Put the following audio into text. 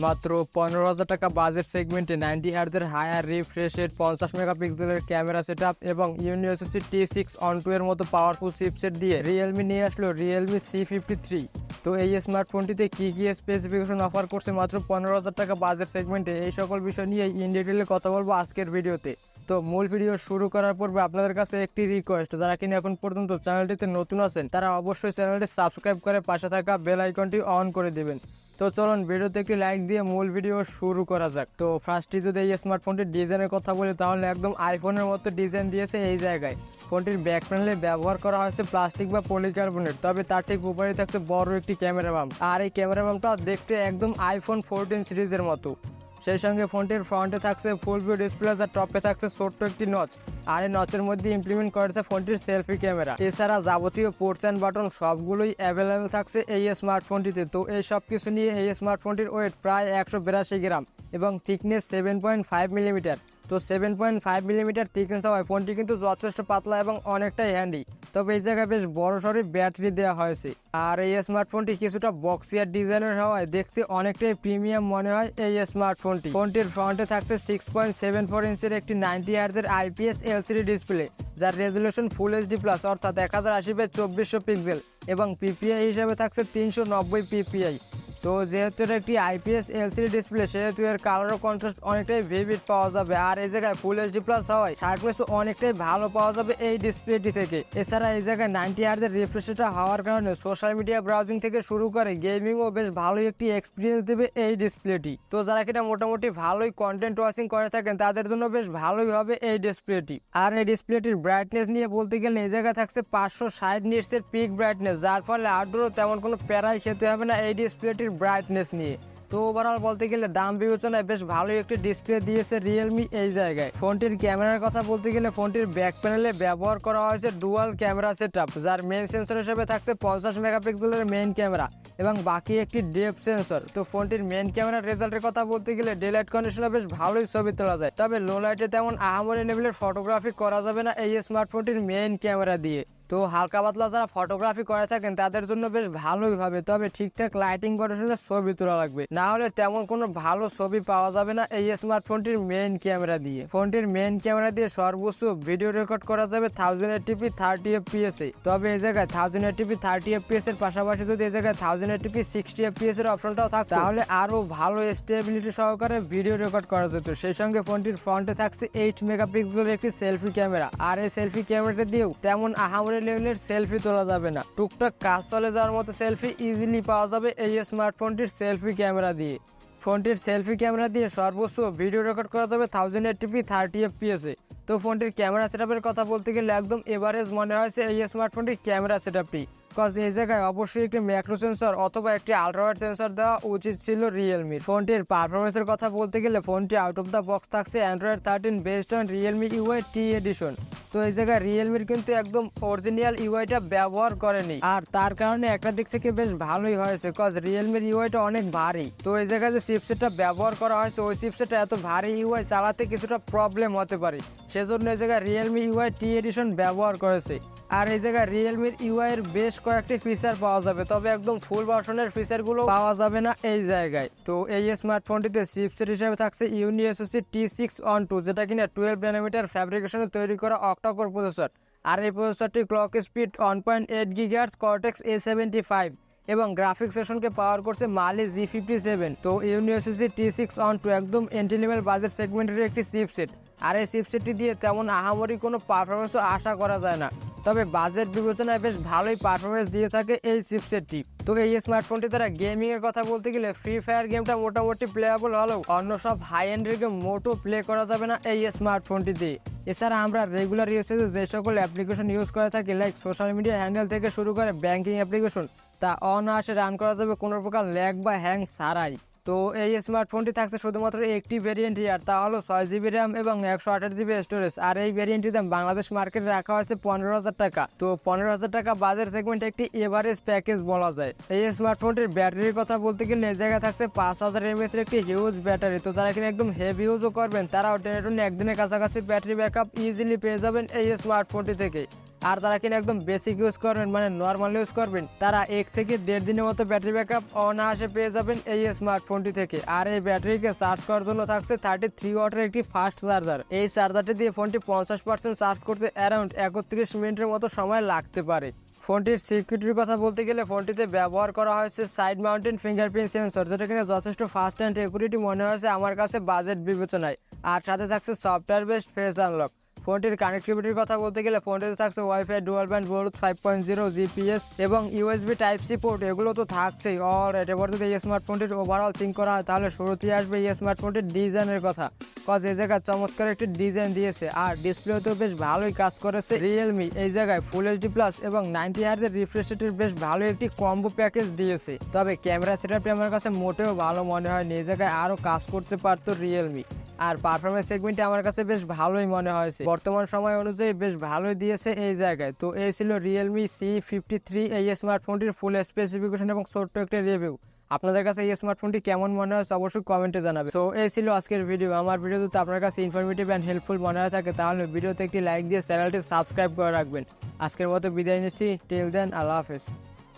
মাত্র 15,000 টাকা বাজেট সেগমেন্টে 90 হার্জের হায়ার রিফ্রেশের 50 মেগাপিক্সেলের ক্যামেরা সেটআপ এবং Unesoc T612 এর মতো পাওয়ারফুল চিপসেট দিয়ে Realme নিয়ে আসলো Realme C53। তো এই স্মার্টফোনটিতে কি স্পেসিফিকেশন অফার করছে মাত্র 15,000 টাকা বাজেট সেগমেন্টে, এই সকল বিষয় নিয়ে ইন ডিটেইলে কথা বলবো আজকের ভিডিওতে। তো মূল ভিডিও শুরু করার পূর্বে আপনাদের কাছে একটি রিকোয়েস্ট, যারা কিনা এখন পর্যন্ত চ্যানেলটিতে নতুন আছেন তারা অবশ্যই চ্যানেলটি সাবস্ক্রাইব করে পাশে থাকা বেল আইকনটি অন করে দিবেন। তো চলুন ভিডিওতে একটি লাইক দিয়ে মূল ভিডিও শুরু করা যাক। তো ফার্স্টে যদি এই স্মার্টফোনটির ডিজাইনের কথা বলি তাহলে একদম আইফোনের মতো ডিজাইন দিয়েছে এই জায়গায়। ফোনটির ব্যাক প্যানেলে ব্যবহার করা হয়েছে প্লাস্টিক বা পলিকার্বনেট, তবে তার ঠিক উপরে থাকছে বড় একটি ক্যামেরা বাম্প, আর এই ক্যামেরা বাম্পটা দেখতে একদম আইফোন 14 সিরিজের মতো। সেই সঙ্গে ফোনটির ফ্রন্টে থাকছে ফুল ভিউ ডিসপ্লে, আর টপে থাকছে ছোট্ট একটি নচ, আর এই নচের মধ্যে ইমপ্লিমেন্ট করেছে ফোনটির সেলফি ক্যামেরা। এছাড়া যাবতীয় পোর্টস অ্যান্ড বাটন সবগুলোই অ্যাভেলেবেল থাকছে এই স্মার্টফোনটিতে। তো এই সব কিছু নিয়ে এই স্মার্টফোনটির ওয়েট প্রায় 182 গ্রাম এবং থিকনেস 7.5 মিলিমিটার। তো 7.5 মিলিমিটার থিকনেস হওয়ায় ফোনটি কিন্তু যথেষ্ট পাতলা এবং অনেকটাই হ্যান্ডি। তবে এই জায়গায় বেশ বড় সড়ি ব্যাটারি দেওয়া হয়েছে, আর এই স্মার্টফোনটি কিছুটা বক্সিয়ার ডিজাইনের হওয়ায় দেখতে অনেকটাই প্রিমিয়াম মনে হয় এই স্মার্টফোনটি। ফোনটির ফ্রন্টে থাকছে 6.74 ইঞ্চের একটি 90 হার্জের IPS LCD ডিসপ্লে, যার রেজুলেশন ফুল HD প্লাস অর্থাৎ 1080x2400 পিক্সেল এবং PPI হিসাবে থাকছে 390 PPI। তো যেহেতু এটা একটি IPS LCD ডিসপ্লে সেহেতু এর কালার ও কন্ট্রাস্ট অনেকটাই ভিভিড পাওয়া যাবে, আর এই জায়গায় ফুল HD প্লাস হওয়ায় শার্পনেস অনেকটাই ভালো পাওয়া যাবে এই ডিসপ্লেটি থেকে। এছাড়া এই জায়গায় 90 হার্জের রিফ্রেশ রেট হওয়ার কারণে সোশ্যাল মিডিয়া ব্রাউজিং থেকে শুরু করে গেমিংও বেশ ভালোই একটি এক্সপিরিয়েন্স দেবে এই ডিসপ্লেটি। তো যারা কিনা মোটামুটি ভালোই কন্টেন্ট ওয়াচিং করে থাকেন তাদের জন্য বেশ ভালোই হবে এই ডিসপ্লেটি। আর এই ডিসপ্লেটির ব্রাইটনেস নিয়ে বলতে গেলে এই জায়গায় থাকছে 560 নিটসের পিক ব্রাইটনেস, যার ফলে আউটডোরও তেমন কোনো প্যারাই খেতে হবে না এই ডিসপ্লেটির ব্রাইটনেস নিয়ে। তো ওভারঅল বলতে গেলে দাম বিবেচনায় বেশ ভালোই একটি ডিসপ্লে দিয়েছে রিয়েলমি এই জায়গায়। ফোনটির ক্যামেরার কথা বলতে গেলে ফোনটির ব্যাক প্যানেলে ব্যবহার করা হয়েছে ডুয়াল ক্যামেরা সেটআপ, যার মেইন সেন্সর হিসেবে থাকছে 50 মেগাপিক্সেলের মেইন ক্যামেরা এবং বাকি একটি ডেপথ সেন্সর। তো ফোনটির মেইন ক্যামেরার রেজাল্টের কথা বলতে গেলে ডে লাইট কন্ডিশনে বেশ ভালোই ছবি তোলা যায়, তবে লো লাইটে তেমন আহামরি লেভেলের ফটোগ্রাফি করা যাবে না এই স্মার্টফোনটির মেইন ক্যামেরা দিয়ে। তো হালকা পাতলা যারা ফটোগ্রাফি করে থাকেন তাদের জন্য বেশ ভালোই হবে, তবে ঠিকঠাক লাইটিং কন্ডিশনে ছবি তোলা লাগবে, না হলে তেমন কোনো ভালো ছবি পাওয়া যাবে না এই স্মার্টফোনটির মেইন ক্যামেরা দিয়ে। ফোনটির মেইন ক্যামেরা দিয়ে সর্বোচ্চ ভিডিও রেকর্ড করা যাবে 1080p 30 fps এ, তবে এই জায়গায় 1080p 30 fps এর পাশাপাশি যদি এই জায়গায় 1080p 60 fps এর অপশনটাও থাকতো তাহলে আরো ভালো স্টেবিলিটি সহকারে ভিডিও রেকর্ড করা যেত। সেই সঙ্গে ফোনটির ফ্রন্টে থাকছে 8 মেগাপিক্সেলের একটি সেলফি ক্যামেরা, আর এই সেলফি ক্যামেরাটা দিয়েও তেমন আহামরি লেভেলের সেলফি তোলা যাবে না, টুকটাক কাজ চলে যাওয়ার মতো সেলফি ইজিলি পাওয়া যাবে এই স্মার্টফোনটির সেলফি ক্যামেরা দিয়ে। ফোনটির সেলফি ক্যামেরা দিয়ে সর্বোচ্চ ভিডিও রেকর্ড করা যাবে 1080p 30 fps এ। তো ফোনটির ক্যামেরা সেটআপের কথা বলতে গেলে একদম এভারেজ মনে হয়েছে এই স্মার্টফোনটির ক্যামেরা সেটআপটি, কজ এই জায়গায় অবশ্যই একটি ম্যাক্রো সেন্সর অথবা একটি আলট্রাওয়াইড সেন্সর দেওয়া উচিত ছিল রিয়েলমির। ফোনটির পারফরমেন্সের কথা বলতে গেলে ফোনটি আউট অফ দ্য বক্স থাকছে Android 13 based on Realme UI T edition. তো এই জায়গায় রিয়েলমির কিন্তু একদম অরিজিনাল ইউআইটা ব্যবহার করেনি, আর তার কারণে একটা দিক থেকে বেশ ভালোই হয়েছে, কজ রিয়েলমির ইউআইটা অনেক ভারী। তো এই জায়গায় যে চিপসেটটা ব্যবহার করা হয়েছে ওই চিপসেটটা এত ভারী ইউআই চালাতে কিছুটা প্রবলেম হতে পারে, সেজন্য এই জায়গায় Realme UI T এডিশন ব্যবহার করেছে। আর এই জায়গায় রিয়েলমির ইউআই এর বেশ কয়েকটি ফিচার পাওয়া যাবে, তবে একদম ফুল ভার্সনের ফিচারগুলো পাওয়া যাবে না এই জায়গায়। তো এই স্মার্টফোনটিতে চিপসেট হিসেবে থাকছে Unesoc T612, যেটা কিনা 12 ন্যানোমিটার ফ্যাব্রিকেশনে তৈরি করা অক্টা-কোর প্রসেসর, আর এই প্রসেসরটি clock speed 1.8 GHz Cortex A75 এবং গ্রাফিক্স সেশনকে পাওয়ার করছে Mali G57। তো Unesoc T612 একদম এন্ট্রি লেভেল বাজেট সেগমেন্টের একটি চিপসেট, আর এই চিপসেটটি দিয়ে তেমন আহামরি কোনো পারফরমেন্সও আশা করা যায় না, তবে বাজেট বিবেচনায় বেশ ভালোই পারফরমেন্স দিয়ে থাকে এই চিপসেটটি। তো এই স্মার্টফোনটি দ্বারা গেমিং এর কথা বলতে গেলে ফ্রি ফায়ার গেমটা মোটামুটি প্লেয়াবল হলেও অন্য সব হাই এন্ডের গেম মোটো প্লে করা যাবে না এই স্মার্টফোনটি দিয়ে। এছাড়া আমরা রেগুলার ইউসেজে যে সকল অ্যাপ্লিকেশন ইউজ করে থাকি লাইক সোশ্যাল মিডিয়া হ্যান্ডেল থেকে শুরু করে ব্যাংকিং অ্যাপ্লিকেশন, তা অনায়াসে রান করা যাবে কোনো প্রকার ল্যাগ বা হ্যাং ছাড়াই। তো এই স্মার্টফোনটি থাকছে শুধুমাত্র একটি ভেরিয়েন্টই, আর তা হলো 6GB র্যাম এবং 128GB স্টোরেজ, আর এই ভেরিয়েন্টটির দাম বাংলাদেশ মার্কেটে রাখা হয়েছে 15,000 টাকা। তো 15,000 টাকা বাজেট সেগমেন্টে একটি এভারেজ প্যাকেজ বলা যায়। এই স্মার্টফোনটির ব্যাটারির কথা বলতে গেলে এই জায়গায় থাকছে 5000 mAh এর একটি হিউজ ব্যাটারি। তো যারা কিনা একদম হেভি ইউজও করবেন তারাও টেনে একদিনের কাছাকাছি ব্যাটারি ব্যাকআপ ইজিলি পেয়ে যাবেন এই স্মার্টফোনটি থেকে। আর তারা কিনা একদম বেসিক ইউজ করবেন মানে নর্মাল ইউজ করবেন, তারা 1 থেকে 1.5 দিনের মতো ব্যাটারি ব্যাকআপ অনায়াসে পেয়ে যাবেন এই স্মার্টফোনটি থেকে। আর এই ব্যাটারিকে চার্জ করার জন্য থাকছে 33 ওয়াটের একটি ফাস্ট চার্জার। এই চার্জারটি দিয়ে ফোনটি 50% চার্জ করতে অ্যারাউন্ড 31 মিনিটের মতো সময় লাগতে পারে। ফোনটির সিকিউরিটির কথা বলতে গেলে ফোনটিতে ব্যবহার করা হয়েছে সাইড মাউন্টেন ফিঙ্গারপ্রিন্ট সেন্সর, যেটা কিনা যথেষ্ট ফাস্ট অ্যান্ড একুরেট মনে হয়েছে আমার কাছে বাজেট বিবেচনায়। আর সাথে থাকছে সফটওয়্যার বেসড ফেস আনলক। ফোনটির কানেক্টিভিটির কথা বলতে গেলে ফোনটিতে থাকছে wifi, dual band Bluetooth 5.0, GPS এবং ইউএসবি টাইপ সি পোর্ট, এগুলো তো থাকছেই। এবার যদি এই স্মার্টফোনটির ওভারঅল থিঙ্ক করা হয় তাহলে শুরুতেই আসবে এই স্মার্টফোনটির ডিজাইনের কথা। এই জায়গায় চমৎকার একটি ডিজাইন দিয়েছে আর ডিসপ্লেতেও বেশ ভালোই কাজ করেছে রিয়েলমি। এই জায়গায় ফুল এইচডি প্লাস এবং 90 হার্জের রিফ্রেশ রেটের বেশ ভালো একটি কম্বো প্যাকেজ দিয়েছে। তবে ক্যামেরা সেটআপটি আমার কাছে মোটেও ভালো মনে হয়নি, এই জায়গায় আরও কাজ করতে পারতো রিয়েলমি। আর পারফরমেন্স সেগমেন্টে আমার কাছে বেশ ভালোই মনে হয়েছে, বর্তমান সময় অনুযায়ী বেশ ভালোই দিয়েছে এই জায়গায়। তো এই ছিল Realme C53 এই স্মার্টফোনটির ফুল স্পেসিফিকেশন এবং ছোট্ট একটা রিভিউ। আপনাদের কাছে এই স্মার্টফোনটি কেমন মনে হয়েছে অবশ্যই কমেন্টে জানাবে। সো এই ছিল আজকের ভিডিও। আমার ভিডিও যদি আপনার কাছে ইনফরমেটিভ অ্যান্ড হেল্পফুল মনে হয়ে থাকে তাহলে ভিডিওতে একটি লাইক দিয়ে চ্যানেলটি সাবস্ক্রাইব করে রাখবেন। আজকের মতো বিদায় নিচ্ছি, টিল দেন, আল্লাহ হাফেজ।